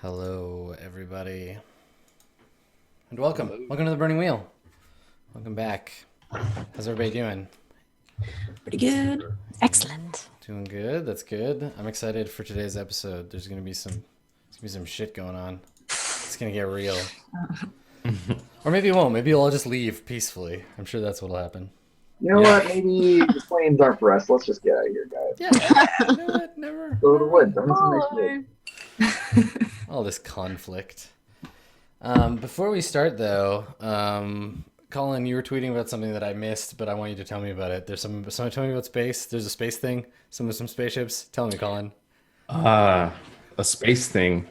Hello, everybody, and welcome. Welcome to the Burning Wheel. Welcome back. How's everybody doing? Pretty good. Excellent. Doing good. That's good. I'm excited for today's episode. There's gonna be some shit going on. It's gonna get real, or maybe it won't. Maybe you'll all just leave peacefully. I'm sure that's what'll happen. You know what? Maybe the flames aren't for us. Let's just get out of here, guys. Yeah. You know what? Never. Go to the woods. I'm some nice wood. All this conflict. Before we start, though, Colin, you were tweeting about something that I missed, but I want you to tell me about it. There's someone told me about space. There's a space thing. Some spaceships. Tell me, Colin. A space thing.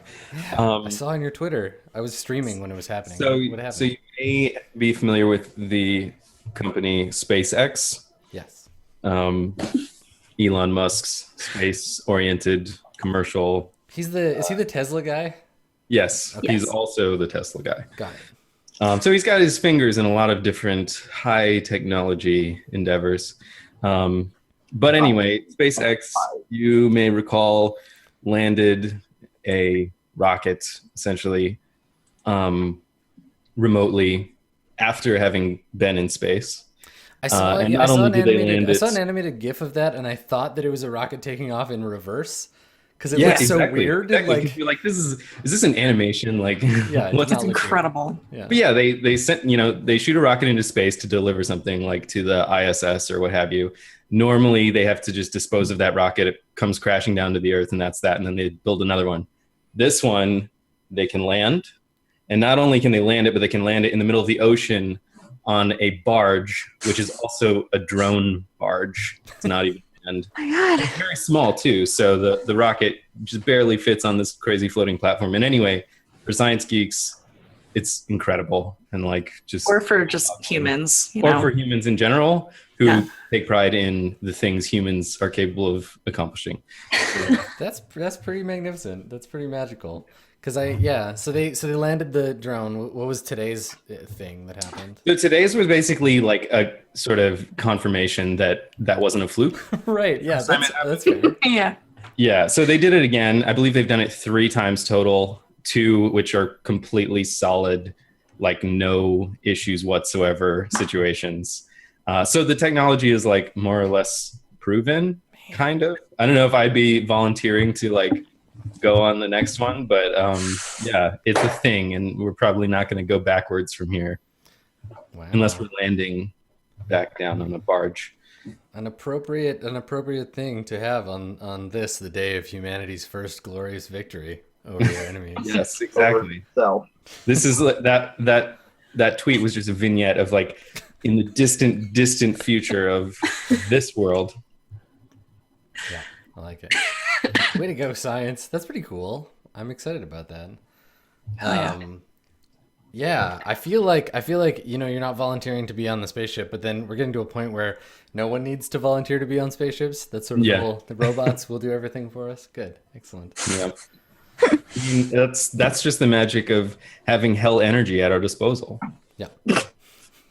I saw on your Twitter. I was streaming when it was happening. What happened? So you may be familiar with the company SpaceX. Yes. Elon Musk's space-oriented commercial. Is he the Tesla guy? Yes, Yes. he's also the Tesla guy. Got it. So he's got his fingers in a lot of different high technology endeavors. But anyway, SpaceX, you may recall, landed a rocket essentially remotely after having been in space. I saw and not only did they land I saw it- an animated GIF of that, and I thought that it was a rocket taking off in reverse because it Yeah, looks so exactly. weird. Exactly. Like, You're like, is this an animation? Like, Yeah, it what's does not look Incredible. yeah. But yeah, they sent, they shoot a rocket into space to deliver something like to the ISS or what have you. Normally they have to just dispose of that rocket. It comes crashing down to the earth and that's that. And then they build another one. This one, they can land. And not only can they land it, but they can land it in the middle of the ocean on a barge, which is also a drone barge. It's not even manned. Oh my God. It's very small too, so the rocket just barely fits on this crazy floating platform. And anyway, for science geeks, it's incredible and like just Or for just humans, or for humans in general who Yeah. take pride in the things humans are capable of accomplishing. That's pretty magnificent. That's pretty magical. So they landed the drone. What was today's thing that happened? So today's was basically like a sort of confirmation that wasn't a fluke. Right. Yeah. First time That's fair. Yeah. Yeah, so they did it again. I believe they've done it 3 times total, 2 which are completely solid, like no issues whatsoever situations. So the technology is like more or less proven, kind of. I don't know if I'd be volunteering to like go on the next one, but yeah, it's a thing, and we're probably not going to go backwards from here Wow. unless we're landing back down on a barge. An appropriate thing to have on this, the day of humanity's first glorious victory over their enemies. Yes, exactly. So, This is that tweet was just a vignette of like in the distant future of this world. Yeah, I like it. Way to go, science. That's pretty cool. I'm excited about that. Hell yeah. Yeah, I feel like you're not volunteering to be on the spaceship, but then we're getting to a point where no one needs to volunteer to be on spaceships. That's sort of Yeah. the robots will do everything for us. Good, excellent. Yeah. I mean, that's just the magic of having hell energy at our disposal. Yeah,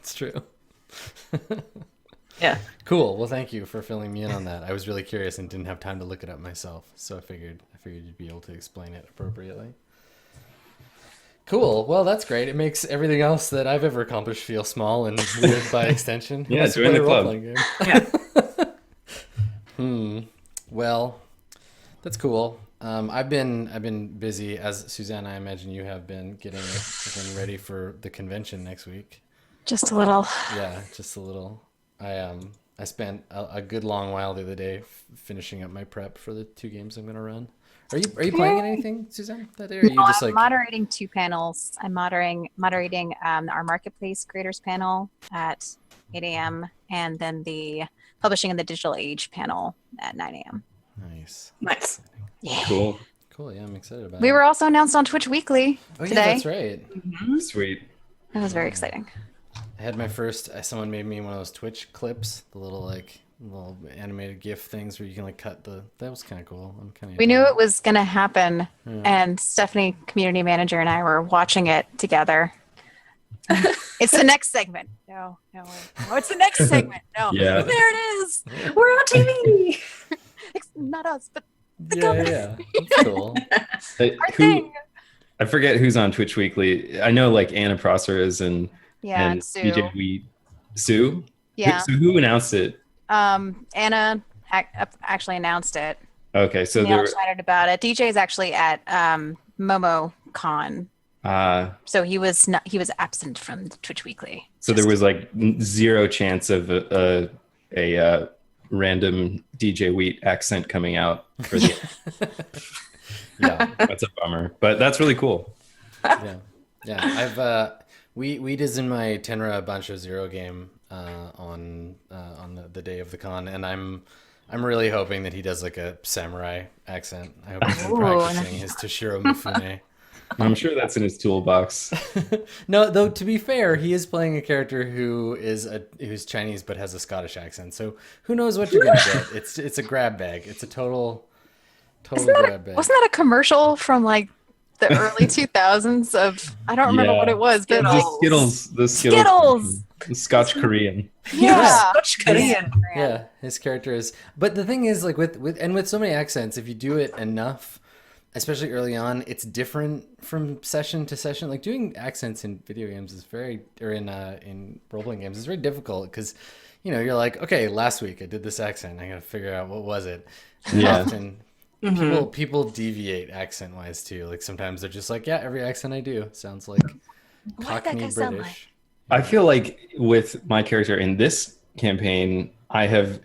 it's true. Yeah. Cool. Well, thank you for filling me in on that. I was really curious and didn't have time to look it up myself, so I figured you'd be able to explain it appropriately. Cool. Well, that's great. It makes everything else that I've ever accomplished feel small and weird by extension. Yeah, Let's join play the a club. role-playing game. Well, that's cool. I've been busy, as Suzanne, I imagine you have been getting ready for the convention next week. Just a little. Yeah, just a little. I spent a good long while the other day finishing up my prep for the 2 games I'm going to run. Are you playing in anything, Suzanne, that day? Or are you No, just I'm like moderating 2 panels. I'm moderating our marketplace creators panel at 8 a.m. and then the publishing in the digital age panel at 9 a.m. nice? Nice. Yeah. Cool. Cool. Yeah, I'm excited about We it. were also announced on Twitch Weekly Oh yeah, today. that's right. Sweet. That was very exciting. I had my first. Someone made me one of those Twitch clips, the little animated GIF things where you can like cut the. That was kind of cool. I'm kind of. We knew it was going to happen, Yeah. and Stephanie, community manager, and I were watching it together. It's the next segment. No, wait. No, it's the next segment. No, Yeah. there it is. We're on TV. Not us, but the company. Yeah, that's cool. Our thing. I forget who's on Twitch Weekly. I know like Anna Prosser is and Yeah, and Sue. DJ Wheat. Sue? Yeah. So who announced it? Anna actually announced it. Okay, so Neil there. chatted about it. DJ is actually at MomoCon, so he was absent from the Twitch Weekly. So there was like zero chance of a random DJ Wheat accent coming out for the. Yeah. That's a bummer, but that's really cool. Yeah. I've Weed is in my Tenra Bancho Zero game on the day of the con, and I'm really hoping that he does like a samurai accent. I hope he's been Ooh, practicing his Toshiro Mifune. I'm sure that's in his toolbox. No, though to be fair, he is playing a character who's Chinese but has a Scottish accent. So who knows what you're gonna get? It's a grab bag. It's a total grab bag. Wasn't that a commercial from like the early 2000s of I don't remember what it was, but The Skittles. Skittles. The Scotch Korean. Yeah. Scotch Korean. Yeah, his character is. But the thing is, like with so many accents, if you do it enough, especially early on, it's different from session to session. Like doing accents in video games is in role playing games is very difficult because, you're like, okay, last week I did this accent. I gotta figure out what was it. And Yeah. often people deviate accent wise too. Like sometimes they're just like, yeah, every accent I do sounds like What did that Cockney guy sound British. I feel like with my character in this campaign, I have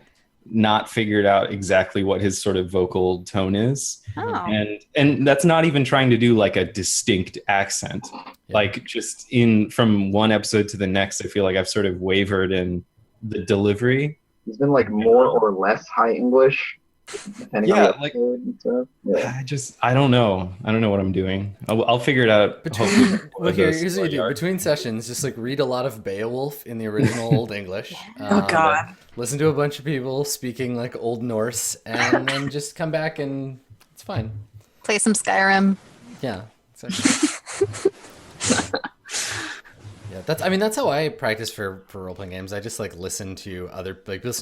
not figured out exactly what his sort of vocal tone is. Oh. And that's not even trying to do like a distinct accent. Yeah. Like just from one episode to the next, I feel like I've sort of wavered in the delivery. He's been like more or less high English, depending on Yeah, the episode and stuff. Yeah. I don't know. I don't know what I'm doing. I'll figure it out. hopefully before Well, this here's what you do. yard. Between sessions, just like read a lot of Beowulf in the original Old English. Oh, God. Listen to a bunch of people speaking like Old Norse, and then just come back and it's fine. Play some Skyrim. Yeah, exactly. Yeah, that's how I practice for role playing games. I just like listen to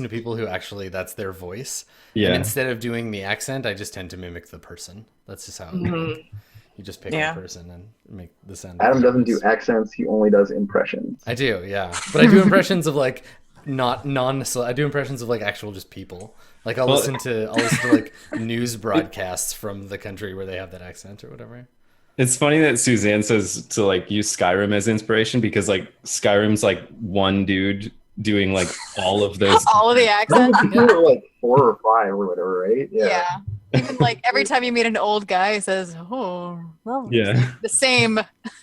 people who actually that's their voice. Yeah. And instead of doing the accent, I just tend to mimic the person. That's just how you just pick Yeah. a person and make the sound. Adam doesn't do accents, he only does impressions. I do, yeah. But I do impressions of like I do impressions of like actual just people. Like I'll listen to like news broadcasts from the country where they have that accent or whatever. It's funny that Suzanne says to like use Skyrim as inspiration because like Skyrim's like one dude doing like all of those. All of the accents. People are like 4 or 5 or whatever, right? Yeah. Even like every time you meet an old guy, he says, "Oh, well, Yeah. the same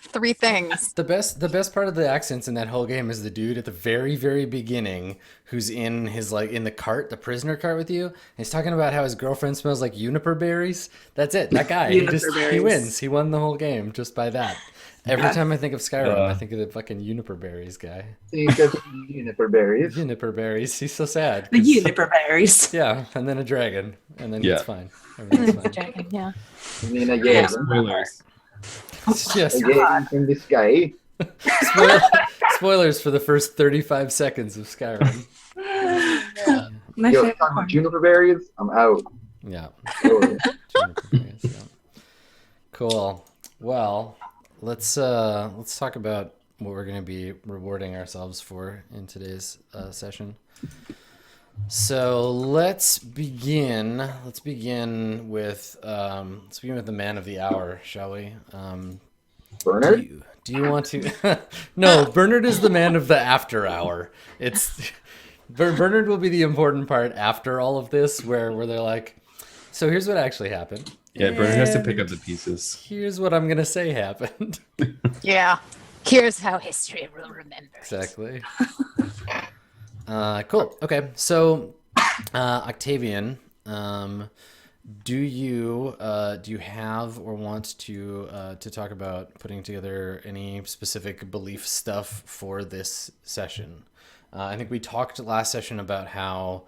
3 things." The best part of the accents in that whole game is the dude at the very, very beginning who's in his in the cart, the prisoner cart with you. And he's talking about how his girlfriend smells like juniper berries. That's it. That guy. Juniper he berries. wins. He won the whole game just by that. Every Yeah. time I think of Skyrim, I think of the fucking juniper berries guy. He says juniper berries. Juniper berries. He's so sad. The 'cause- juniper berries. Yeah, and then a dragon, and then Yeah. it's fine. Everything's fine. Dragon, yeah. I mean, I Yeah. guess. Spoilers. Yes. Again, from the sky. Spoilers for the first 35 seconds of Skyrim. My Yo, favorite talking part. juniper berries, I'm out. Yeah. Totally. Juniper berries, yeah. Cool. Well, let's talk about what we're going to be rewarding ourselves for in today's session. So let's begin. Let's begin with the man of the hour, shall we? Bernard? Do you want to? No, Bernard is the man of the after hour. It's Bernard will be the important part after all of this, where they're like, so here's what actually happened. Yeah, Bernard has to pick And up the pieces. Here's what I'm gonna say happened. Yeah. Here's how history will remember. it. Exactly. Cool. Okay. So, Octavian, do you have or want to talk about putting together any specific belief stuff for this session? I think we talked last session about how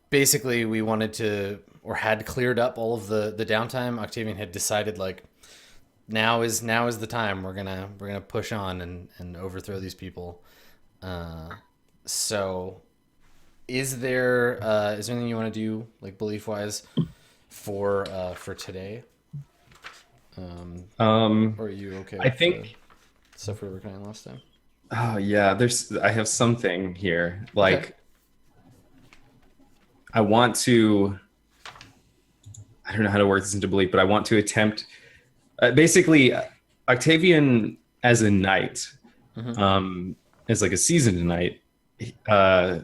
basically we wanted to or had cleared up all of the downtime. Octavian had decided like now is the time we're gonna push on and overthrow these people. So is there anything you want to do like belief wise for today? Or are you okay? I With think. the stuff we were kind of last time. Oh yeah, I have something here. Like Okay. I want to. I don't know how to work this into belief, but I want to attempt. Basically, Octavian as a knight, as like a seasoned knight, uh,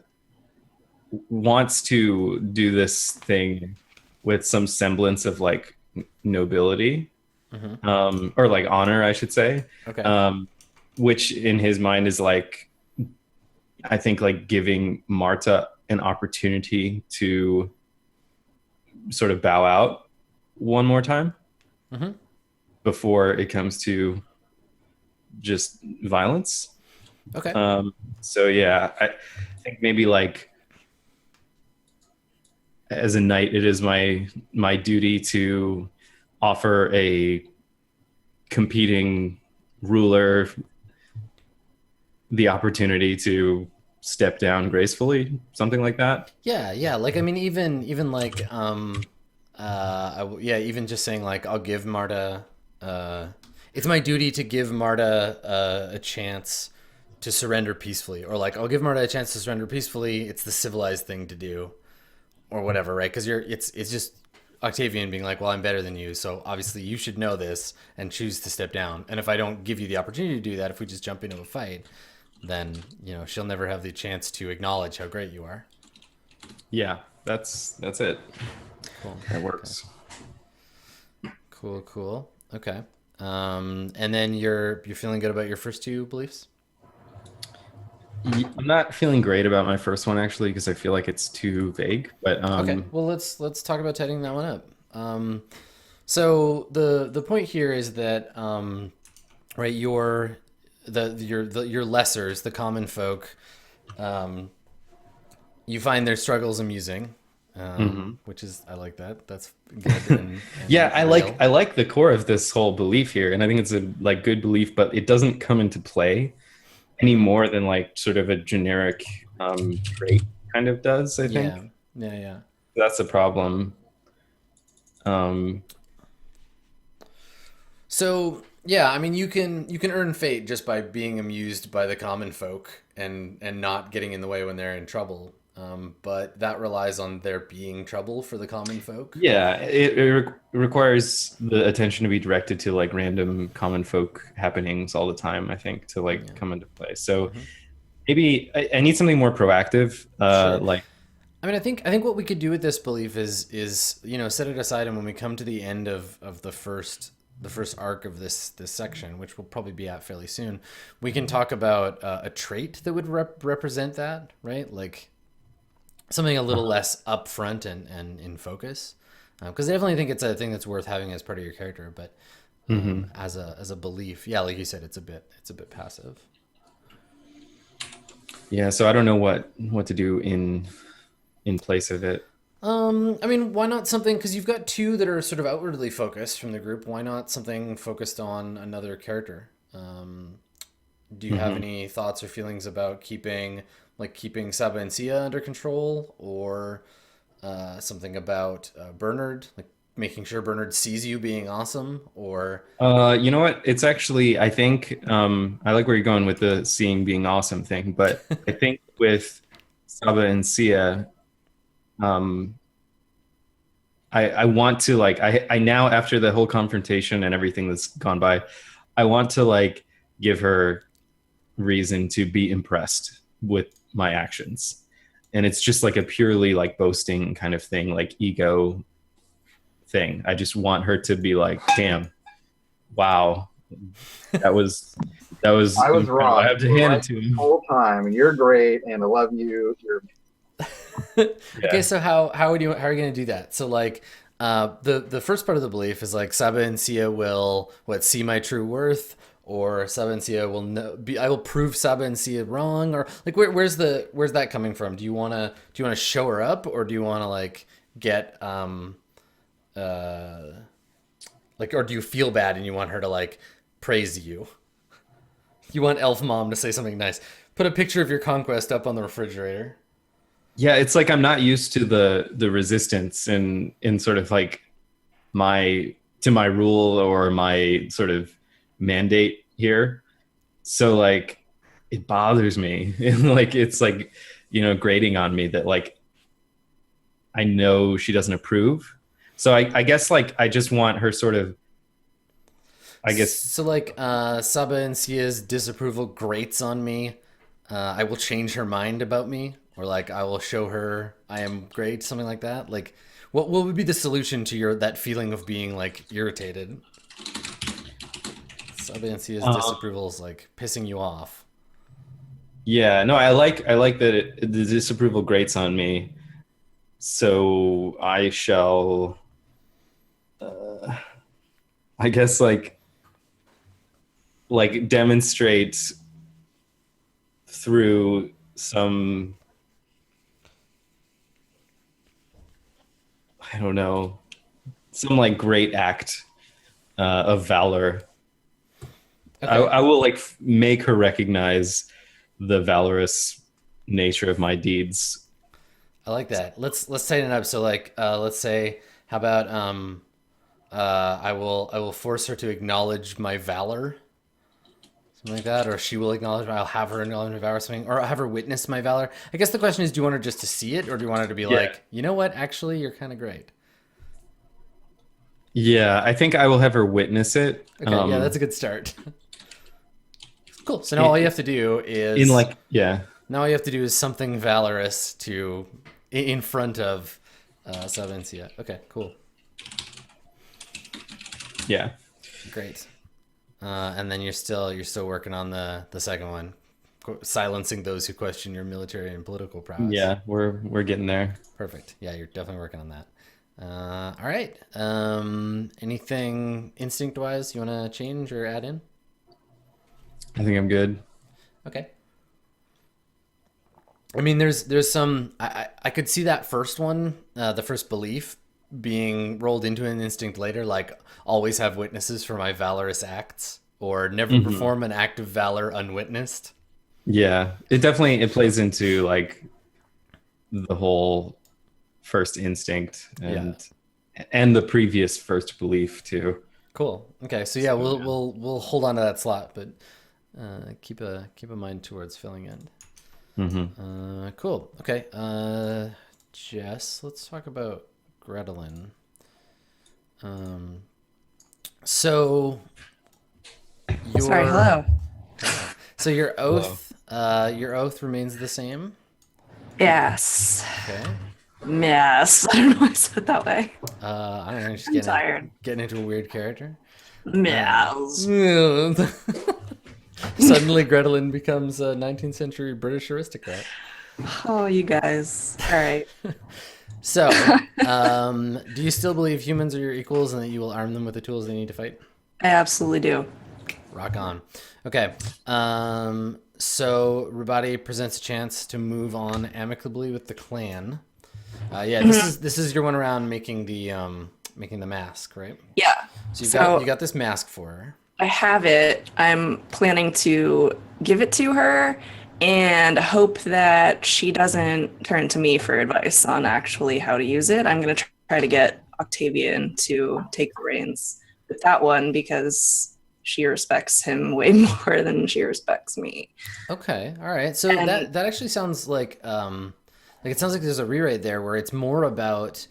wants to do this thing with some semblance of like nobility, or like honor, I should say. Okay. Which in his mind is like, I think like giving Marta an opportunity to sort of bow out one more time before it comes to just violence. Okay. So yeah, I think maybe like as a knight, it is my duty to offer a competing ruler the opportunity to step down gracefully, something like that. Yeah. Like I mean, even like even just saying like I'll give Marta. It's my duty to give Marta a chance to surrender peacefully, or like I'll give Marta a chance to surrender peacefully. It's the civilized thing to do, or whatever, right? Because it's just Octavian being like, well, I'm better than you, so obviously you should know this and choose to step down. And if I don't give you the opportunity to do that, if we just jump into a fight, then she'll never have the chance to acknowledge how great you are. Yeah, that's it. Cool. That works. Cool. Okay. And then you're feeling good about your first two beliefs? I'm not feeling great about my first one actually because I feel like it's too vague. But Okay. Well, let's talk about tidying that one up. So the point here is that right, your lessers, the common folk, you find their struggles amusing, which is, I like that. That's good. And yeah, I real. like the core of this whole belief here, and I think it's a like good belief, but it doesn't come into play any more than like sort of a generic trait kind of does. I think. Yeah. That's a problem. So yeah, I mean, you can earn fate just by being amused by the common folk and not getting in the way when they're in trouble. But that relies on there being trouble for the common folk. Yeah, it requires the attention to be directed to like random common folk happenings all the time, I think, to like come into play. So maybe I need something more proactive. Sure. Like, I mean, I think what we could do with this belief is set it aside, and when we come to the end of the first arc of this section, which we'll probably be at fairly soon, we can talk about a trait that would represent that, right? Like something a little less upfront and in focus, because I definitely think it's a thing that's worth having as part of your character. But as a belief, yeah, like you said, it's a bit passive. yeah, so I don't know what to do in place of it. I mean, why not something, because you've got two that are sort of outwardly focused from the group. Why not something focused on another character? Do you have any thoughts or feelings about keeping Saba and Sia under control, or something about Bernard, like making sure Bernard sees you being awesome, or You know what? It's actually, I think, I like where you're going with the seeing being awesome thing, but I think with Saba and Sia, I want to like, I now, after the whole confrontation and everything that's gone by, I want to like give her reason to be impressed with my actions. And it's just like a purely like boasting kind of thing, like ego thing. I just want her to be like, damn, wow, that was I was wrong. I have to hand it to him. The whole time, and you're great, and I love you. You're Okay, so how are you going to do that? So like the first part of the belief is like Saba and Sia will see my true worth, or Saba and Sia will I will prove Saba and Sia wrong, or like where's that coming from? Do you want to show her up, or do you want to like get like, or do you feel bad and you want her to like praise you? You want Elf Mom to say something nice. Put a picture of your conquest up on the refrigerator. Yeah, it's like I'm not used to the resistance in sort of like my to my rule or my sort of mandate here. So like it bothers me. Like it's like, grating on me that like I know she doesn't approve. So I guess like I just want her sort of, I guess. So like Saba and Sia's disapproval grates on me. I will change her mind about me, or like I will show her I am great, something like that. Like what would be the solution to that feeling of being like irritated? Saba and Sia's disapproval is like pissing you off. Yeah, no, I like that the disapproval grates on me. So I shall, I guess, like demonstrate through some, I don't know, some like great act of valor. Okay. I will like make her recognize the valorous nature of my deeds. I like that. Let's tighten it up. So like let's say, how about I will force her to acknowledge my valor, something like that, or she will acknowledge. I'll have her acknowledge my valor, or something, or I'll have her witness my valor. I guess the question is, do you want her just to see it, or do you want her to be like, you know what, actually, you're kind of great. Yeah, I think I will have her witness it. Okay, yeah, that's a good start. Cool. So now all you have to do is now all you have to do is something valorous to in front of Savencia. Okay, cool. Yeah. Great. And then you're still working on the second one, silencing those who question your military and political prowess. Yeah, we're getting there. Perfect. Yeah, you're definitely working on that. All right. Anything instinct wise you want to change or add in? I think I'm good. Okay. I mean, there's some. I could see that first one, the first belief, being rolled into an instinct later, like always have witnesses for my valorous acts, or never perform an act of valor unwitnessed. Yeah, it plays into like the whole first instinct and the previous first belief too. Cool. Okay, so yeah, we'll hold on to that slot, but keep a mind towards filling in. Cool. Okay. Jess, let's talk about Gretelin. So Sorry, hello. So your oath remains the same? Yes. Okay. Yes. I don't know why I said it that way. I don't know, just I'm tired. getting into a weird character. Yes. Suddenly Gretelin becomes a 19th century British aristocrat. Oh, you guys. All right. So, do you still believe humans are your equals and that you will arm them with the tools they need to fight? I absolutely do. Rock on. Okay. So Rubati presents a chance to move on amicably with the clan. This is your one around making the mask, right? Yeah. So you got this mask for her. I have it. I'm planning to give it to her and hope that she doesn't turn to me for advice on actually how to use it. I'm going to try to get Octavian to take the reins with that one because she respects him way more than she respects me. Okay. All right. So that actually sounds like it sounds like there's a rewrite there where it's more about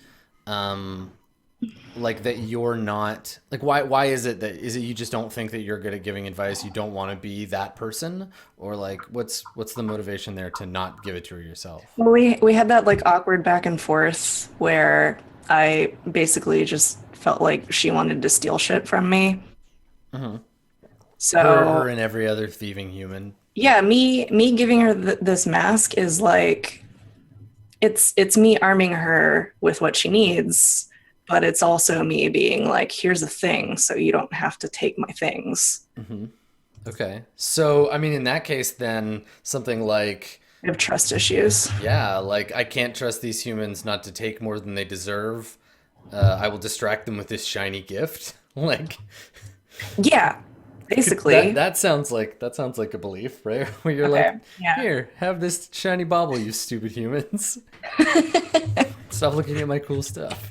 like that you're not like why is it you just don't think that you're good at giving advice, you don't want to be that person, or like what's the motivation there to not give it to her yourself? Well, we had that like awkward back and forth where I basically just felt like she wanted to steal shit from me. So her and every other thieving human. Yeah, me giving her this mask is like it's me arming her with what she needs. But it's also me being like, here's a thing, so you don't have to take my things. Okay. So, I mean, in that case, then something like... I have trust issues. Yeah, like, I can't trust these humans not to take more than they deserve. I will distract them with this shiny gift. Like... Yeah, basically. That sounds like a belief, right? Where you're Okay, like, yeah. Here, have this shiny bauble, you stupid humans. Stop looking at my cool stuff.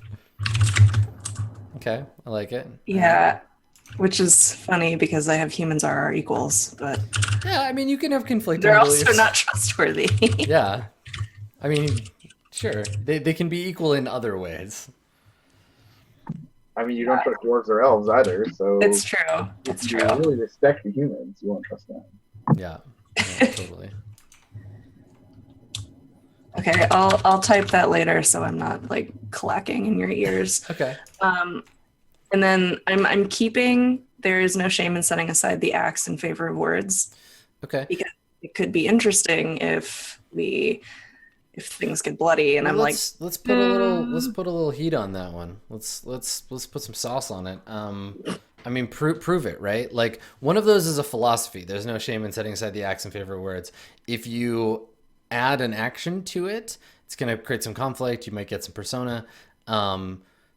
Okay, I like it. Yeah, which is funny because I have humans are our equals, but Yeah, I mean, you can have conflicting they're beliefs. also not trustworthy. Yeah. I mean, sure. They can be equal in other ways. I mean, you don't trust dwarves or elves either, so It's true. if It's you true. really respect the humans, you won't trust them. Yeah. Yeah, totally. Okay, I'll type that later so I'm not like clacking in your ears. Okay. And then I'm keeping there is no shame in setting aside the axe in favor of words Okay. because it could be interesting if things get bloody and Well, I'm like let's put a little heat on that one. Let's put some sauce on it. I mean, prove it, right? Like one of those is a philosophy. There's no shame in setting aside the axe in favor of words. If you add an action to it, it's going to create some conflict. You might get some persona.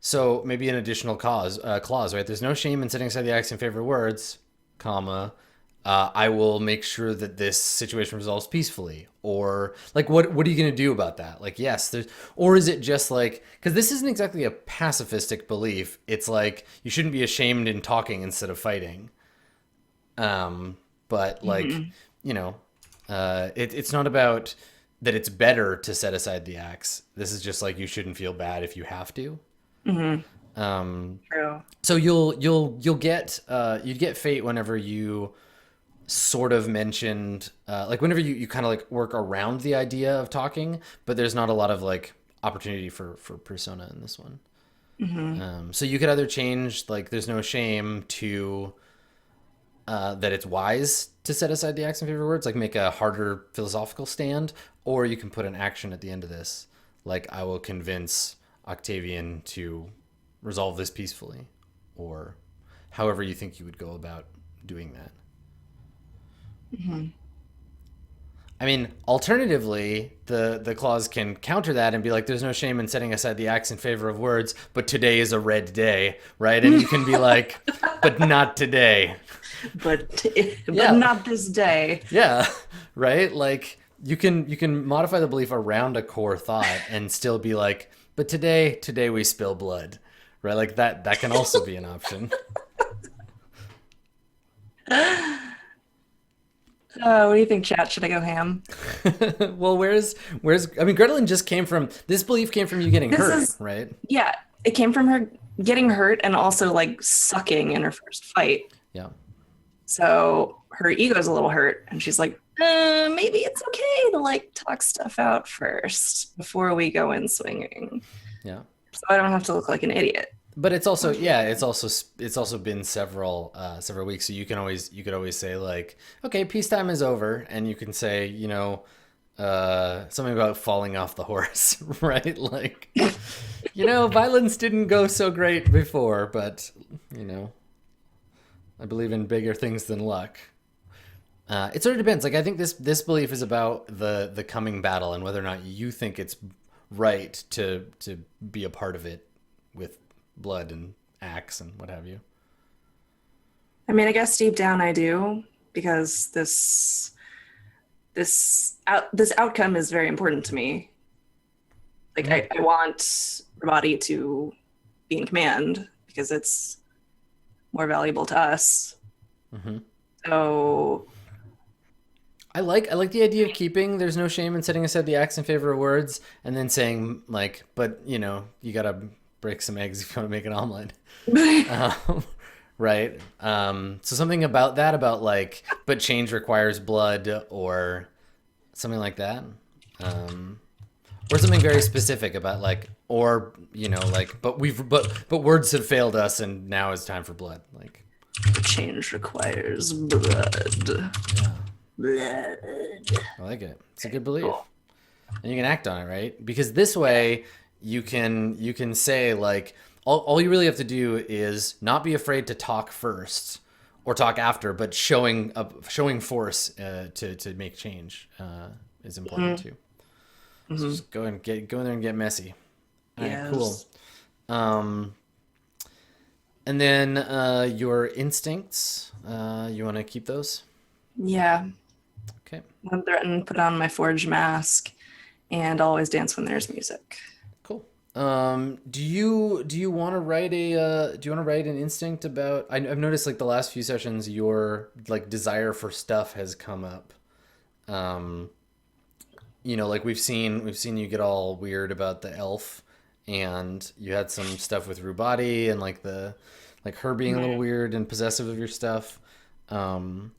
So maybe an additional clause, right? There's no shame in setting aside the axe in favor of words, comma. I will make sure that this situation resolves peacefully. Or like, what are you going to do about that? Like, yes, or is it just like, because this isn't exactly a pacifistic belief. It's like, you shouldn't be ashamed in talking instead of fighting. But like, you know, it's not about that it's better to set aside the axe. This is just like, you shouldn't feel bad if you have to. true. So you'd get fate whenever you sort of mentioned like whenever you kind of like work around the idea of talking, but there's not a lot of like opportunity for persona in this one. So you could either change like there's no shame to that it's wise to set aside the axe in favor of words, like make a harder philosophical stand, or you can put an action at the end of this, like I will convince Octavian to resolve this peacefully, or however you think you would go about doing that. I mean, alternatively, the clause can counter that and be like, there's no shame in setting aside the axe in favor of words, but today is a red day, right? And you can be like, but not today. But Yeah. not this day. Yeah, right? Like you can modify the belief around a core thought and still be like, but today we spill blood, right? Like that can also be an option. What do you think, chat? Should I go ham? Well, where's I mean, Gretelin just came from this belief came from you getting This hurt, is- right? Yeah, it came from her getting hurt and also like sucking in her first fight. Yeah. So her ego's a little hurt, and she's like, maybe it's okay to like talk stuff out first before we go in swinging, Yeah. so I don't have to look like an idiot. But it's also it's also been several weeks, so you could always say like, okay, peacetime is over, and you can say, you know, something about falling off the horse, right? Like, you know, violence didn't go so great before, but you know, I believe in bigger things than luck. It sort of depends. Like, I think this belief is about the coming battle and whether or not you think it's right to be a part of it with blood and axe and what have you. I mean, I guess deep down I do, because this outcome is very important to me. Like, I want Rabati to be in command because it's more valuable to us. So I like the idea of keeping there's no shame in setting aside the axe in favor of words, and then saying like, but you know, you gotta break some eggs if you want to make an omelet. Right. So something about that, about like, but change requires blood, or something like that. Or something very specific about like, or you know, like, but words have failed us, and now it's time for blood. Like, change requires blood. Blood. I like it. It's a good belief, and you can act on it, right? Because this way, you can say like, all you really have to do is not be afraid to talk first or talk after, but showing force to make change is important too. So just go in there and get messy. All right, cool. And then your instincts, you want to keep those? Yeah. Okay. Unthreatened, put on my forge mask, and always dance when there's music. Cool. Do you want to write an instinct about? I've noticed like the last few sessions, your like desire for stuff has come up. Um, like we've seen you get all weird about the elf, and you had some stuff with Rubati and like her being a little weird and possessive of your stuff. Um,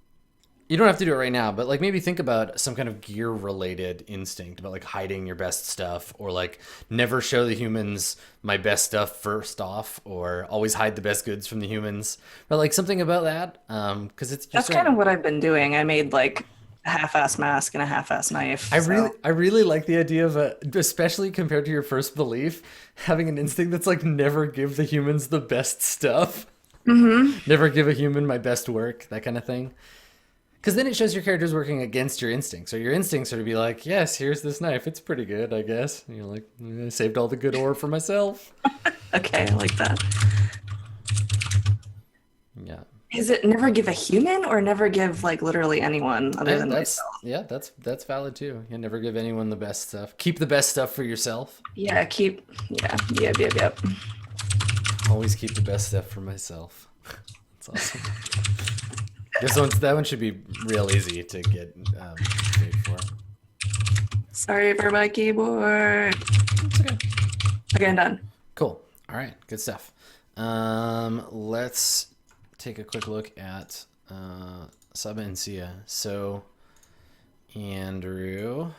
You don't have to do it right now, but like maybe think about some kind of gear related instinct about like hiding your best stuff, or like never show the humans my best stuff first off, or always hide the best goods from the humans, but like something about that. Because it's That's kind of what I've been doing. I made like a half-ass mask and a half-ass knife. I really like the idea of especially compared to your first belief, having an instinct that's like never give the humans the best stuff, never give a human my best work, that kind of thing. Because then it shows your character's working against your instincts. Or your instincts are to be like, yes, here's this knife. It's pretty good, I guess. And you're like, I saved all the good ore for myself. Okay, I like that. Yeah. Is it never give a human or never give like literally anyone other than myself? Yeah, that's valid too. You never give anyone the best stuff. Keep the best stuff for yourself. Yeah, yep. Always keep the best stuff for myself. That's awesome. That one should be real easy to get paid for. Sorry for my keyboard. It's okay. Okay, I'm done. Cool. All right. Good stuff. Let's take a quick look at Saba and Sia. So, Andrew,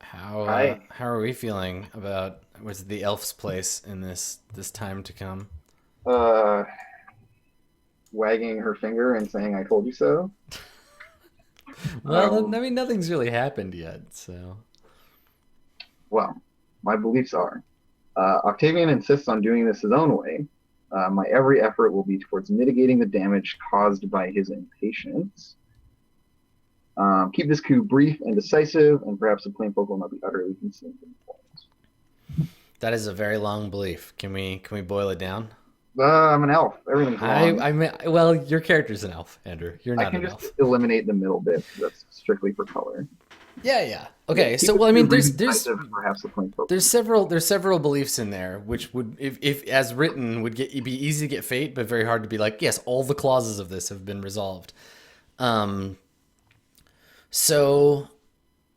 how are we feeling about what's the elf's place in this time to come? Wagging her finger and saying, "I told you so." Well, I mean, nothing's really happened yet, so. Well, my beliefs are Octavian insists on doing this his own way. My every effort will be towards mitigating the damage caused by his impatience. Keep this coup brief and decisive, and perhaps the plain folk will not be utterly consumed in flames. That is a very long belief. Can we boil it down? I'm an elf. Everything's wrong. Well, your character's an elf, Andrew. You're not I can an just elf. eliminate the middle bit. That's strictly for color. Yeah. Okay, Keep so it well, I mean, brief there's and decisive, perhaps the plain folk. there's several beliefs in there which would, if as written, would be easy to get fate, but very hard to be like, yes, all the clauses of this have been resolved. So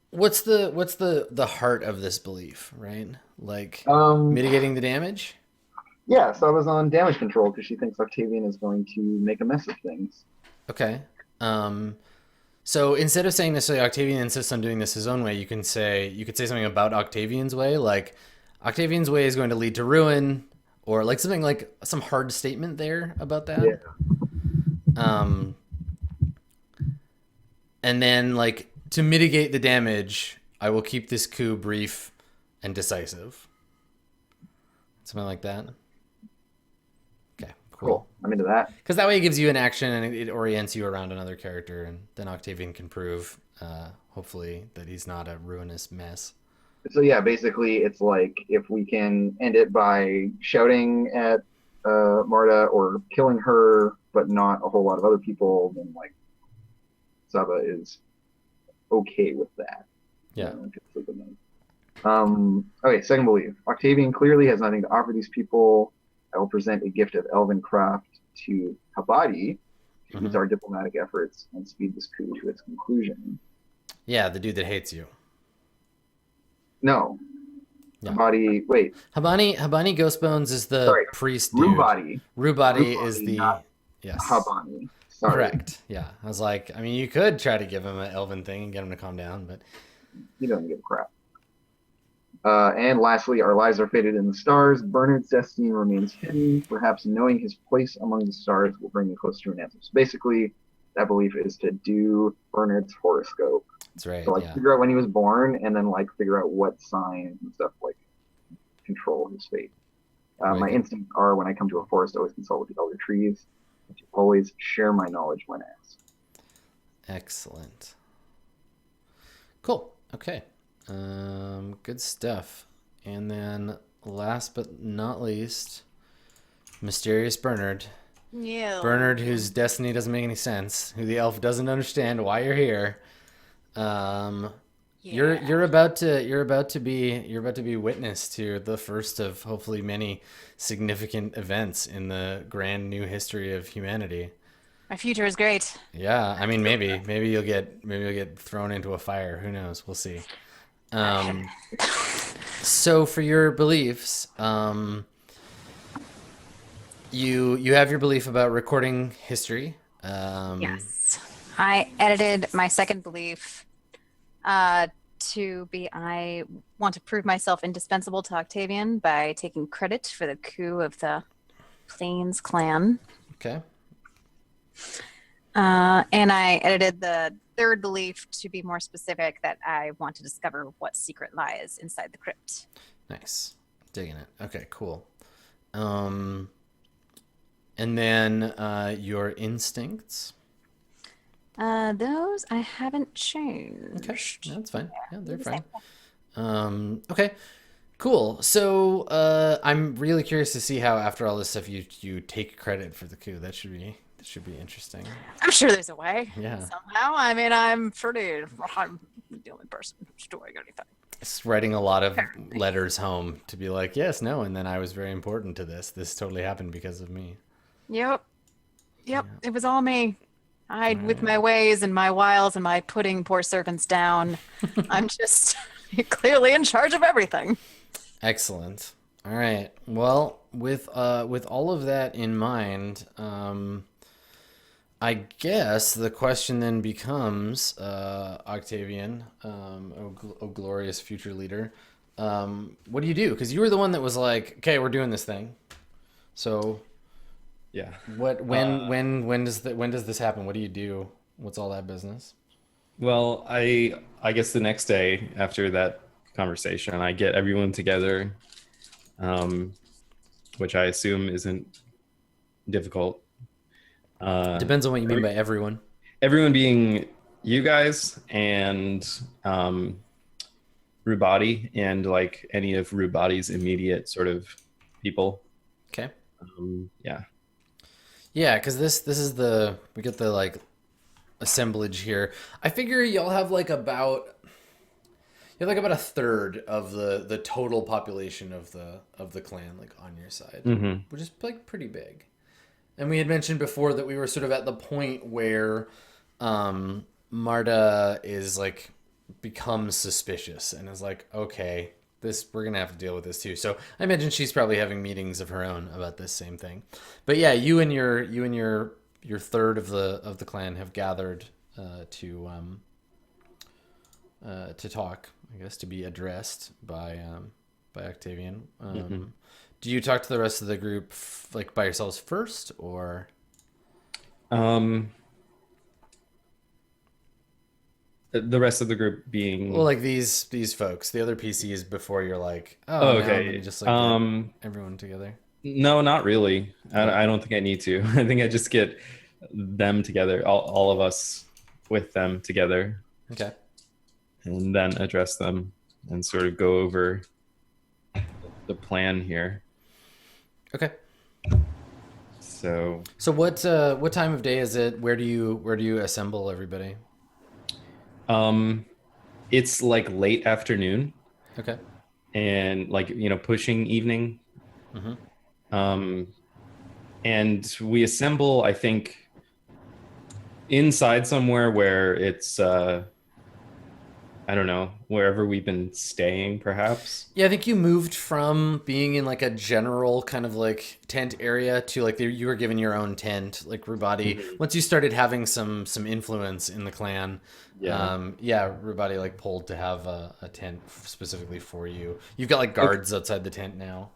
what's the heart of this belief, right? Like mitigating the damage? Yeah, so I was on damage control because she thinks Octavian is going to make a mess of things. Okay. So instead of saying necessarily Octavian insists on doing this his own way, you could say something about Octavian's way, like Octavian's way is going to lead to ruin, or like something like some hard statement there about that. Yeah. And then like to mitigate the damage, I will keep this coup brief and decisive. Something like that. Okay, Cool. I'm into that. Because that way it gives you an action and it orients you around another character, and then Octavian can prove, hopefully, that he's not a ruinous mess. So yeah, basically it's like if we can end it by shouting at Marta or killing her, but not a whole lot of other people, then like Saba is okay with that. Yeah. Okay, second belief. Octavian clearly has nothing to offer these people. I will present a gift of elven craft to Habadi to use our diplomatic efforts and speed this coup to its conclusion. Yeah, the dude that hates you. No. Yeah. Habadi, wait. Habani Ghostbones is the priest dude. Rubati is the... Yes. Habani. Sorry. Correct. Yeah. I was like, I mean, you could try to give him an elven thing and get him to calm down, but... He doesn't give a crap. And lastly, our lives are fated in the stars. Bernard's destiny remains hidden. Perhaps knowing his place among the stars will bring you closer to an answer. So basically, that belief is to do Bernard's horoscope. That's right. So figure out when he was born, and then figure out what signs and stuff control his fate. My instincts are, when I come to a forest, always consult with the elder trees, and to always share my knowledge when asked. Excellent. Cool. Okay. Good stuff. And then last but not least, Mysterious Bernard. Yeah. Bernard, whose destiny doesn't make any sense, who the elf doesn't understand why you're here. You're about to be witness to the first of hopefully many significant events in the grand new history of humanity. My future is great. Yeah, I mean maybe you'll get thrown into a fire. Who knows? We'll see. Um, so for your beliefs, you have your belief about recording history. Yes. I edited my second belief uh, to be I want to prove myself indispensable to Octavian by taking credit for the coup of the Plains clan. Okay. And I edited the third belief to be more specific that I want to discover what secret lies inside the crypt. Nice. Digging it. Okay, cool. And then your instincts. Those I haven't changed. Okay, that's fine. Yeah, they're The fine. same. Okay, cool. So I'm really curious to see how after all this stuff you take credit for the coup. That should be interesting. I'm sure there's a way. Yeah. Somehow. I mean, I'm the only person who's doing anything. Just writing a lot of letters home to be like, yes, no, and then I was very important to this. This totally happened because of me. Yep. It was all me. With my ways and my wiles and my putting poor servants down. I'm just clearly in charge of everything. Excellent. All right. Well, with all of that in mind, I guess the question then becomes, Octavian, oh glorious future leader, what do you do? Because you were the one that was like, okay, we're doing this thing. So, Yeah. when does this happen? What do you do? What's all that business? Well, I guess the next day after that conversation, I get everyone together, which I assume isn't difficult. Depends on what you mean by everyone. Everyone being you guys and Rubati and like any of Rubati's immediate sort of people. Okay. Yeah. Yeah, because this is we get the like assemblage here. I figure y'all have like about a third of the total population of the clan like on your side, which is like pretty big. And we had mentioned before that we were sort of at the point where Marta is like becomes suspicious and is like, okay, we're gonna have to deal with this too. So I imagine she's probably having meetings of her own about this same thing. But yeah, you and your third of the clan have gathered to talk, I guess, to be addressed by Octavian. Do you talk to the rest of the group like by yourselves first, or? The rest of the group being Well, like these folks, the other PCs before you're like, oh, okay. now you just like get everyone together. No, not really. I don't think I need to. I think I just get them together, all of us with them together. Okay. And then address them and sort of go over the plan here. Okay. So what time of day is it? Where do you assemble everybody? it's like late afternoon Okay. and like, pushing evening. And we assemble, I think, inside somewhere where it's I don't know, wherever we've been staying, perhaps. Yeah, I think you moved from being in like a general kind of like tent area to like you were given your own tent, like Rubati. Once you started having some influence in the clan, Rubati like pulled to have a tent specifically for you. You've got like guards outside the tent now.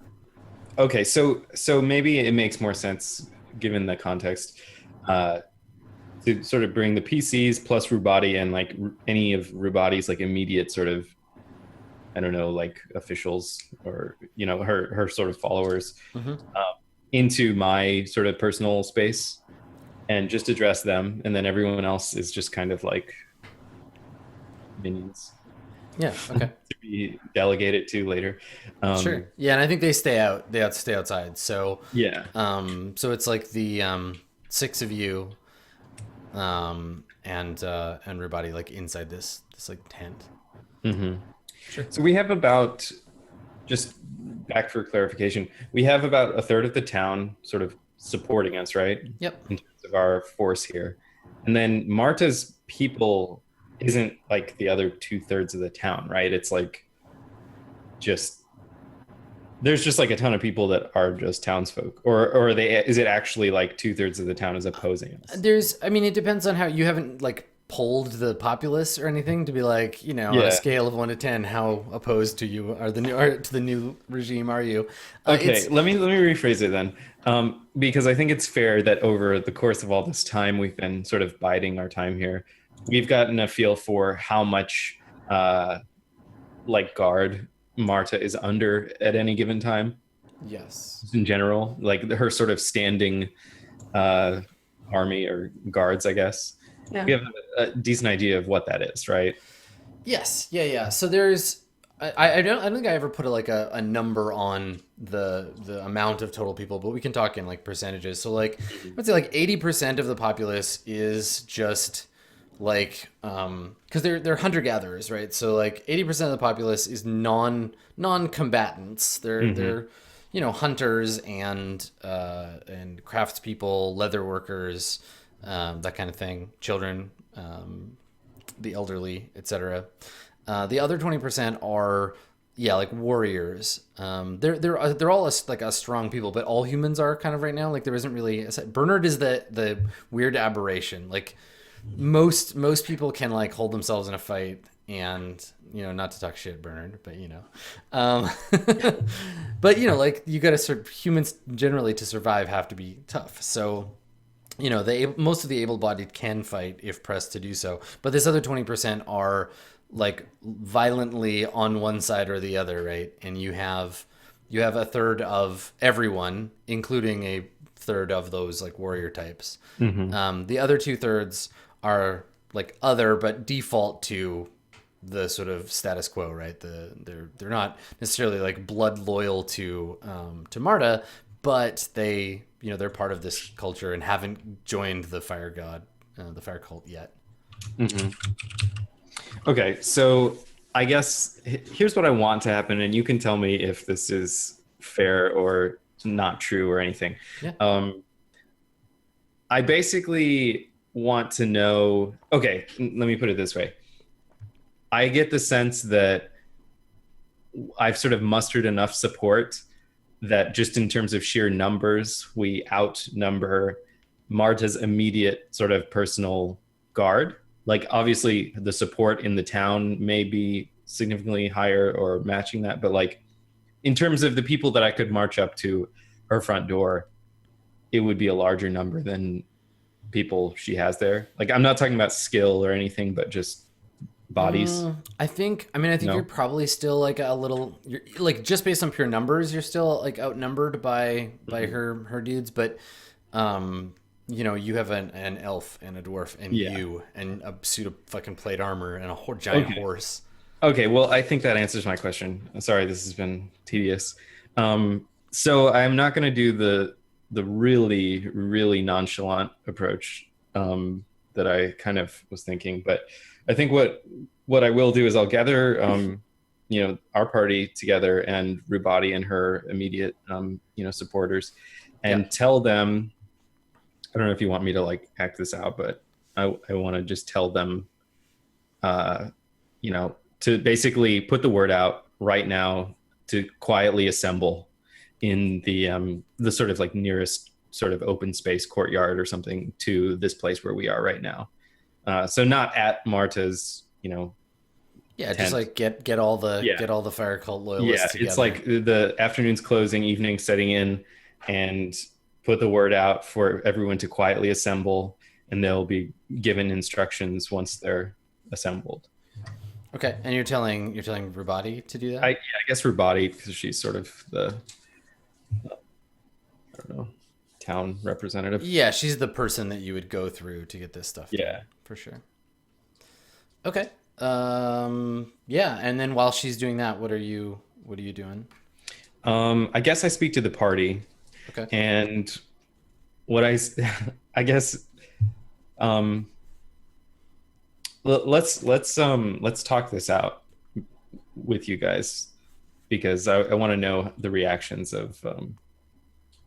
Okay, so maybe it makes more sense given the context to sort of bring the PCs plus Rubati and like any of Rubati's like immediate sort of, I don't know, like officials or her sort of followers into my sort of personal space and just address them, and then everyone else is just kind of like minions. Yeah. Okay. To be delegated to later. Sure. Yeah, and I think they stay out. They have to stay outside. So yeah. So it's like the six of you, and Rubati like inside this like tent. Mm-hmm. Sure. So we have about, just back for clarification, we have about a third of the town sort of supporting us, right? Yep. In terms of our force here. And then Marta's people isn't like the other 2/3 of the town, right? It's like just, there's just like a ton of people that are just townsfolk, or are they, is it actually like 2/3 of the town is opposing us? I mean, it depends on how you haven't like polled the populace or anything to be like, on a Yeah. scale of 1 to 10, how opposed to you are to the new regime are you? Okay, let me rephrase it then, because I think it's fair that over the course of all this time, we've been sort of biding our time here. We've gotten a feel for how much like guard Marta is under at any given time Yes. in general, like her sort of standing army or guards, I guess. Yeah. We have a decent idea of what that is, right? Yes. Yeah. So there's, I don't think I ever put a number on the amount of total people, but we can talk in like percentages. So like, I'd say like 80% of the populace is just like, because they're hunter gatherers, right? So like 80% of the populace is non-combatants. They're hunters and craftspeople, leather workers, that kind of thing, children, the elderly, etc. The other 20% are like warriors. They're all like a strong people, but all humans are kind of right now. Like there isn't really Bernard is the weird aberration. Like most people can like hold themselves in a fight, and not to talk shit, Bernard, but but like you got to humans generally to survive have to be tough. So most of the able-bodied can fight if pressed to do so, but this other 20% are like violently on one side or the other, right? And you have a third of everyone, including a third of those like warrior types. The other 2/3 are like other, but default to the sort of status quo, right? They're not necessarily like blood loyal to Marta, but they're part of this culture and haven't joined the fire god, the fire cult yet. Okay, so I guess here's what I want to happen, and you can tell me if this is fair or not true or anything. Yeah. I basically want to know, okay, let me put it this way. I get the sense that I've sort of mustered enough support that just in terms of sheer numbers, we outnumber Marta's immediate sort of personal guard. Like obviously the support in the town may be significantly higher or matching that, but like in terms of the people that I could march up to her front door, it would be a larger number than people she has there. Like I'm not talking about skill or anything, but just bodies. I think you're probably still like you're like just based on pure numbers, you're still like outnumbered by her dudes, but you have an elf and a dwarf and you and a suit of fucking plate armor and a giant horse. Okay, well, I think that answers my question. Sorry, this has been tedious. So I'm not going to do the really, really nonchalant approach that I kind of was thinking, but I think what I will do is I'll gather our party together and Rubati and her immediate supporters and tell them. I don't know if you want me to like act this out, but I want to just tell them, to basically put the word out right now to quietly assemble in the sort of like nearest sort of open space courtyard or something to this place where we are right now. So not at Marta's, tent. Just like get all the fire cult loyalists together. It's like the afternoon's closing, evening setting in, and put the word out for everyone to quietly assemble, and they'll be given instructions once they're assembled. Okay, and you're telling Rubati to do that? I guess Rubati, because she's sort of the town representative. Yeah, she's the person that you would go through to get this stuff done, for sure. Okay. And then while she's doing that, what are you doing? I guess I speak to the party. Okay. And what I guess let's talk this out. with you guys because I want to know the reactions of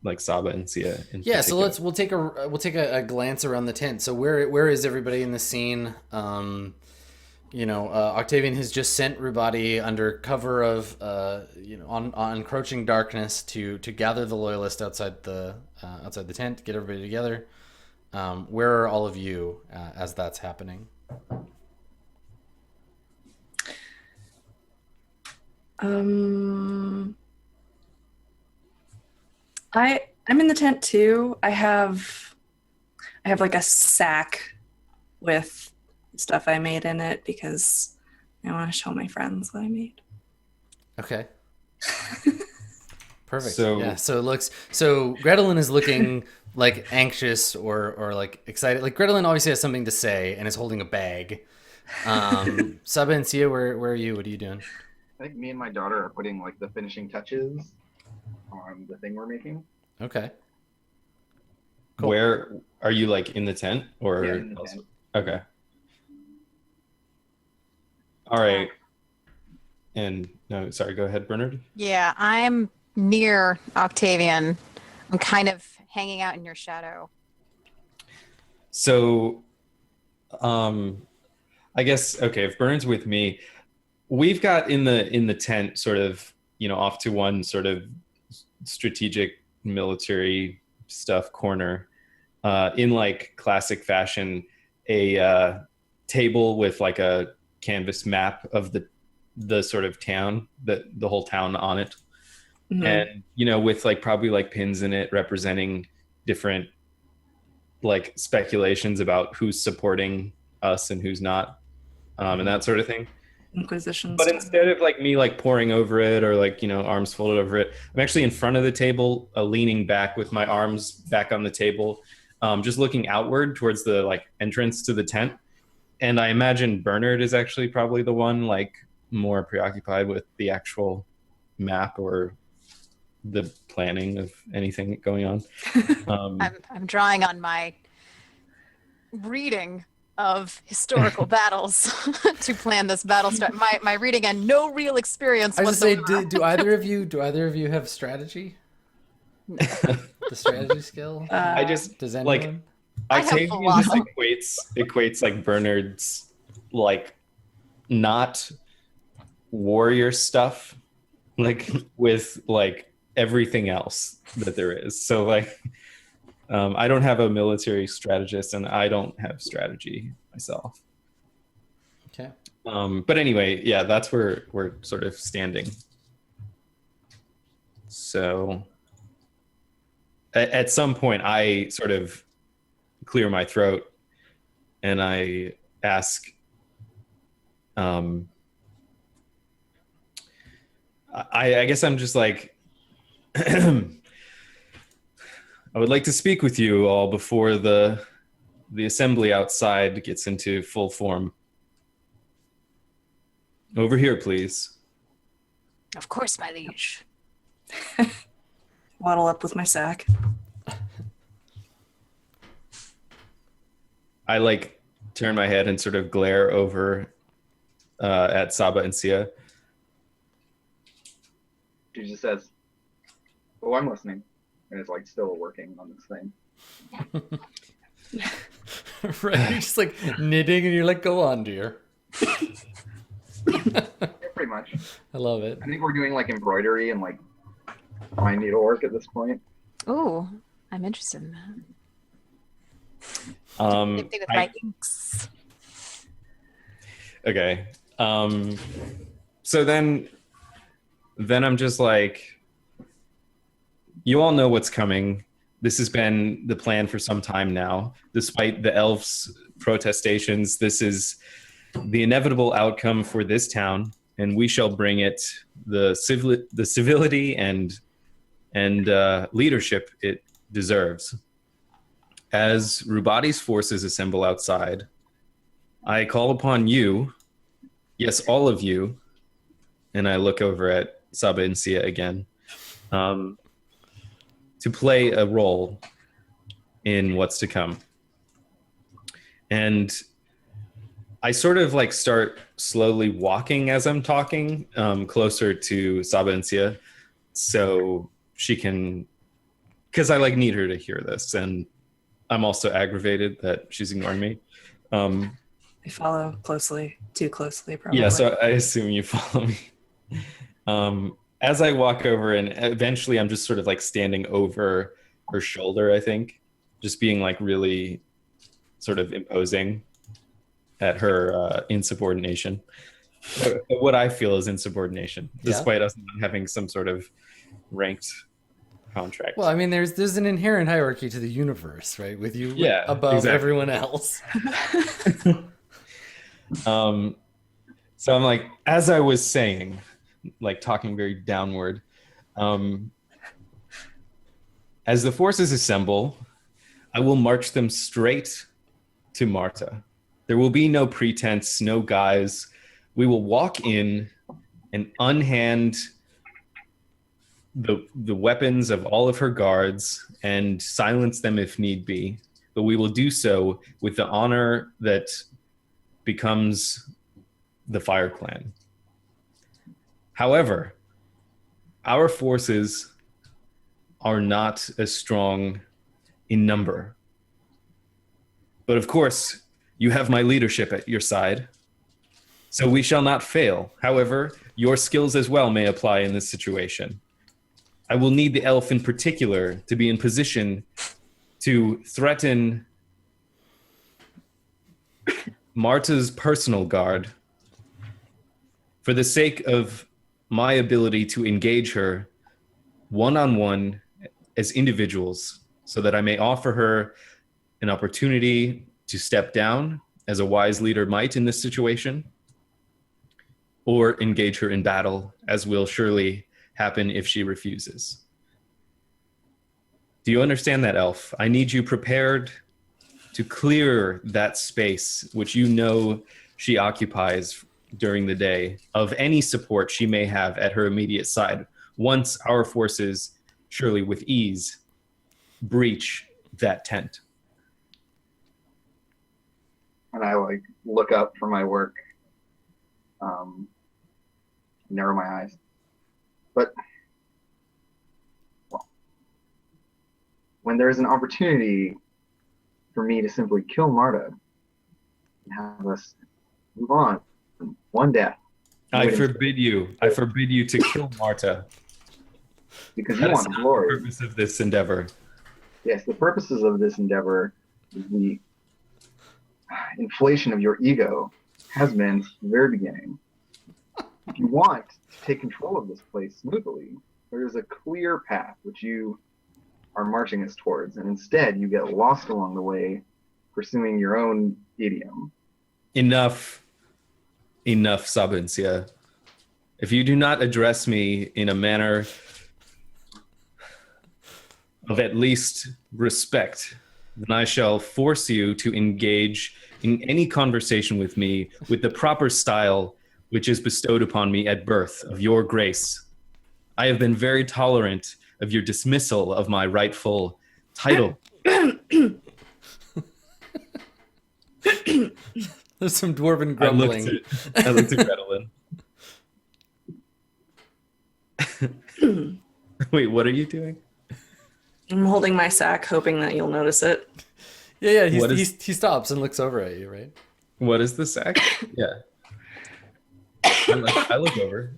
like Saba and Sia. Yeah, so we'll take a glance around the tent. So where is everybody in the scene? Octavian has just sent Rubati under cover of on encroaching darkness to gather the loyalists outside the tent, get everybody together. Where are all of you as that's happening? I'm in the tent too. I have like a sack with stuff I made in it because I want to show my friends what I made. Okay. Perfect. So So Gretelin is looking like anxious or like excited. Like Gretelin obviously has something to say and is holding a bag. Saba and Sia, where are you? What are you doing? I think me and my daughter are putting like the finishing touches on the thing we're making. Okay. Cool. Where are you, like in the tent or? Yeah, in the tent. Okay. All right. And no, sorry, go ahead, Bernard. Yeah, I'm near Octavian. I'm kind of hanging out in your shadow. So, I guess, okay, if Bernard's with me, we've got in the tent sort of, off to one sort of strategic military stuff corner, in like classic fashion, a table with like a canvas map of the sort of town, the whole town on it. Mm-hmm. And with like probably like pins in it representing different like speculations about who's supporting us and who's not, and that sort of thing. Inquisition but stuff. Instead of like me like poring over it or like arms folded over it, I'm actually in front of the table, leaning back with my arms back on the table, just looking outward towards the like entrance to the tent. And I imagine Bernard is actually probably the one like more preoccupied with the actual map or the planning of anything going on. I'm drawing on my reading of historical battles to plan this battle start. My reading and no real experience whatsoever. I was say, do either of you have strategy? No. The strategy skill? Does anyone? Like Octavian just equates like Bernard's like not warrior stuff like with like everything else that there is. So like I don't have a military strategist and I don't have strategy myself. Okay. But anyway, yeah, that's where we're sort of standing. So at some point I sort of clear my throat and I ask, I guess I'm just like, I would like to speak with you all before the assembly outside gets into full form. Over here, please. Of course, my liege. Waddle up with my sack. I like turn my head and sort of glare over at Saba and Sia. She just says, "Oh, I'm listening," and it's like still working on this thing. Right, you're just like knitting, and you're like, "Go on, dear." Yeah, pretty much. I love it. I think we're doing like embroidery and like fine needlework at this point. Oh, I'm interested in that. Same thing with my inks. Okay. So then I'm just like, you all know what's coming. This has been the plan for some time now. Despite the elves' protestations, this is the inevitable outcome for this town, and we shall bring it the civility and leadership it deserves. As Rubati's forces assemble outside, I call upon you, yes, all of you, and I look over at Saba and Sia again, to play a role in what's to come. And I sort of like start slowly walking as I'm talking, closer to Sabencia, so she can, because I like need her to hear this, and I'm also aggravated that she's ignoring me. I follow closely, too closely, probably. Yeah, so I assume you follow me. As I walk over, and eventually I'm just sort of like standing over her shoulder, I think, just being like really sort of imposing at her insubordination. What I feel is insubordination, despite us not having some sort of ranked contract. Well, I mean, there's an inherent hierarchy to the universe, right? With you above exactly. everyone else. So I'm like, as I was saying, like talking very downward, as the forces assemble, I will march them straight to Marta. There will be no pretense, no guise. We will walk in and unhand the weapons of all of her guards and silence them if need be. But we will do so with the honor that becomes the Fire Clan. However, our forces are not as strong in number. But of course, you have my leadership at your side, so we shall not fail. However, your skills as well may apply in this situation. I will need the elf in particular to be in position to threaten Marta's personal guard for the sake of my ability to engage her one-on-one as individuals, so that I may offer her an opportunity to step down as a wise leader might in this situation, or engage her in battle, as will surely happen if she refuses. Do you understand that, elf? I need you prepared to clear that space which you know she occupies during the day of any support she may have at her immediate side, once our forces, surely with ease, breach that tent. And I like look up from my work, narrow my eyes. But well, when there's an opportunity for me to simply kill Marta and have us move on, one death. I forbid you to kill Marta. Because you want glory. The purpose of this endeavor. Yes, the purposes of this endeavor is the inflation of your ego has been from the very beginning. If you want to take control of this place smoothly, there is a clear path which you are marching us towards, and instead you get lost along the way pursuing your own idiom. Enough, Sabencia. If you do not address me in a manner of at least respect, then I shall force you to engage in any conversation with me with the proper style which is bestowed upon me at birth of your grace. I have been very tolerant of your dismissal of my rightful title. There's some dwarven grumbling. I looked at Gretelin. Wait, what are you doing? I'm holding my sack, hoping that you'll notice it. Yeah, he stops and looks over at you, right? What is the sack? Yeah. I look over.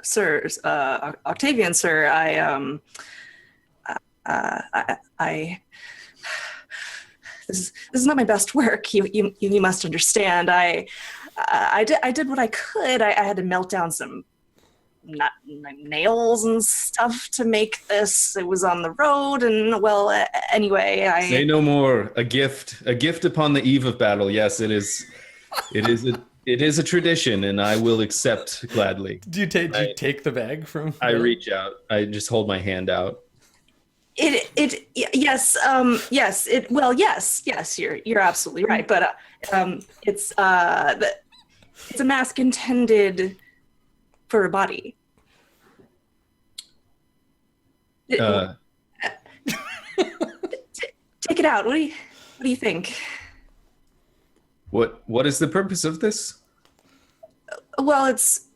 Sir, Octavian, sir, this is not my best work. You must understand. I did what I could. I had to melt down some nails and stuff to make this. It was on the road, and well, anyway, Say no more. A gift upon the eve of battle. Yes, it is. It is a tradition, and I will accept gladly. Do you take the bag from? I reach out. I just hold my hand out. Yes. You're absolutely right. But it's a mask intended for a body. Take it out. What do you? What do you think? What is the purpose of this? Well, it's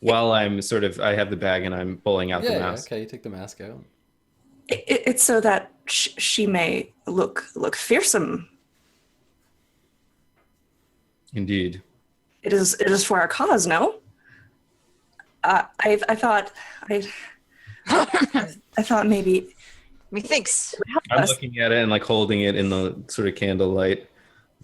While I have the bag and I'm pulling out the Yeah, mask. okay, you take the mask out. it's so that she may look fearsome. Indeed. It is for our cause, no? I thought I thought maybe Methinks. it would help I'm us. looking at it and like holding it in the sort of candlelight.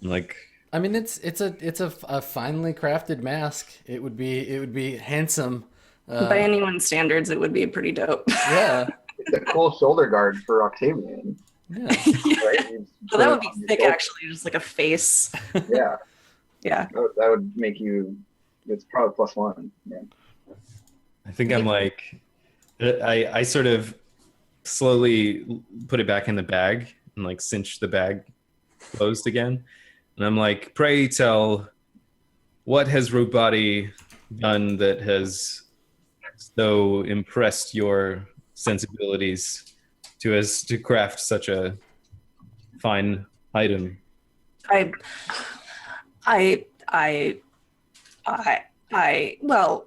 And, like, I mean, it's a finely crafted mask. It would be handsome. By anyone's standards, it would be pretty dope. Yeah, It's a cool shoulder guard for Octavian, yeah. right? You just Well, put that it would be on your sick, shoulder. actually, just like a face. Yeah, Yeah. that would make you. It's probably +1. Yeah. I think I'm like, I sort of slowly put it back in the bag and like cinch the bag closed again. And I'm like, pray tell, what has Robati done that has so impressed your sensibilities to craft such a fine item? I well,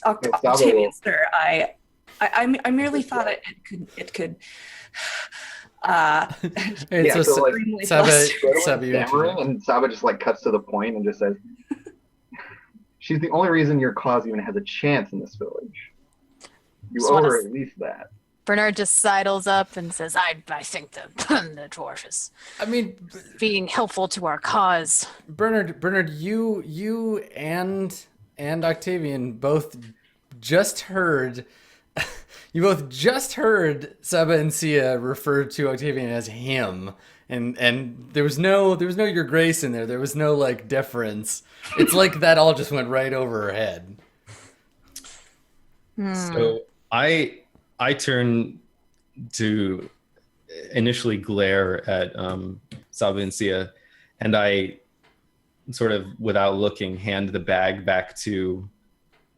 Octavian, sir, I merely thought it could Hey, Yeah, so so, like, extremely Saba, flustered. Saba, you Stammering, interject. and Saba just like cuts to the point and just says, "She's the only reason your cause even has a chance in this village. You Just owe wanna her s- at least that." Bernard just sidles up and says, I think the the dwarf is I mean, being helpful to our cause. Bernard, you and Octavian both just heard. You both just heard Saba and Sia refer to Octavian as him, and there was no your grace in there. There was no like deference. It's like that all just went right over her head. So I turn to initially glare at Saba and Sia, and I sort of, without looking, hand the bag back to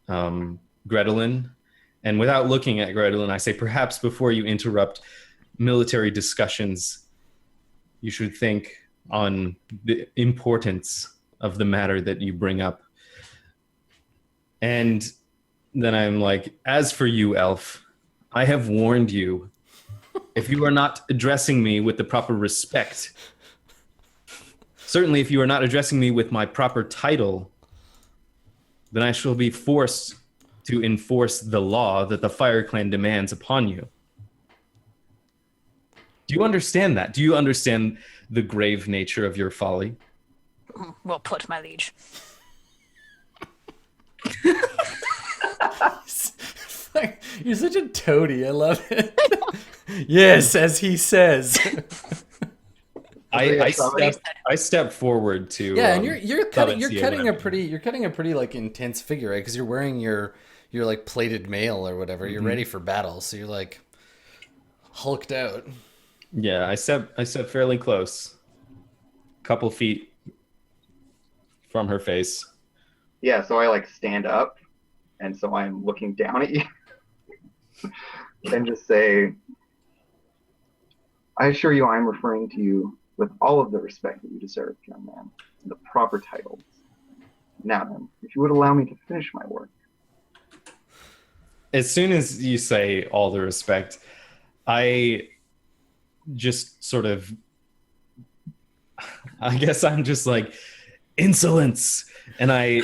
Gretelin. And without looking at Gretelin, I say, perhaps before you interrupt military discussions, you should think on the importance of the matter that you bring up. And then I'm like, as for you, elf, I have warned you. If you are not addressing me with the proper respect, certainly if you are not addressing me with my proper title, then I shall be forced to enforce the law that the Fire Clan demands upon you. Do you understand that? Do you understand the grave nature of your folly? Well put, my liege. You're such a toady. I love it. Yes, as he says. I step forward to Yeah, and you're cutting Sia, you're cutting a pretty like intense figure, right? Because you're wearing your like plated mail or whatever. You're ready for battle, so you're like hulked out. Yeah, I step fairly close, couple feet from her face. Yeah, so I like stand up, and so I'm looking down at you, and just say, "I assure you, I'm referring to you with all of the respect that you deserve, young man, and the proper titles. Now then, if you would allow me to finish my work." As soon as you say all the respect, I just sort of, I guess I'm just like, insolence. And I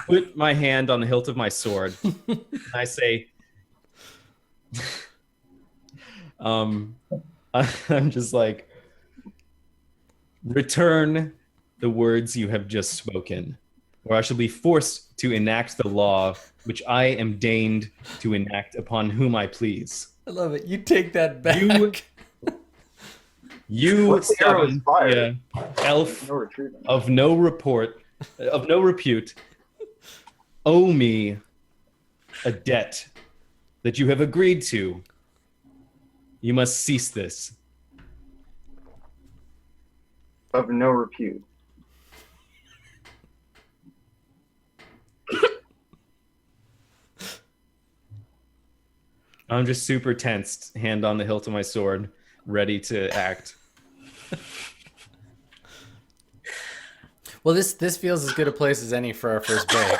put my hand on the hilt of my sword. And I say, I'm just like, return the words you have just spoken, or I shall be forced to enact the law which I am deigned to enact upon whom I please. I love it. You take that back. You What's the arrow is fired? elf No retrieving. of no repute, owe me a debt that you have agreed to. You must cease this. Of no repute. I'm just super tensed, hand on the hilt of my sword, ready to act. Well, this feels as good a place as any for our first break.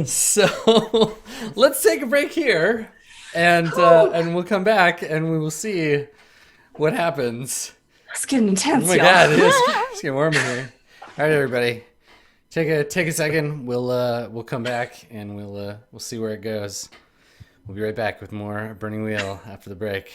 So let's take a break here, and we'll come back and we will see what happens. It's getting intense, Oh my y'all. god, it's getting warm in here. All right, everybody, take a second. We'll come back and we'll see where it goes. We'll be right back with more Burning Wheel after the break.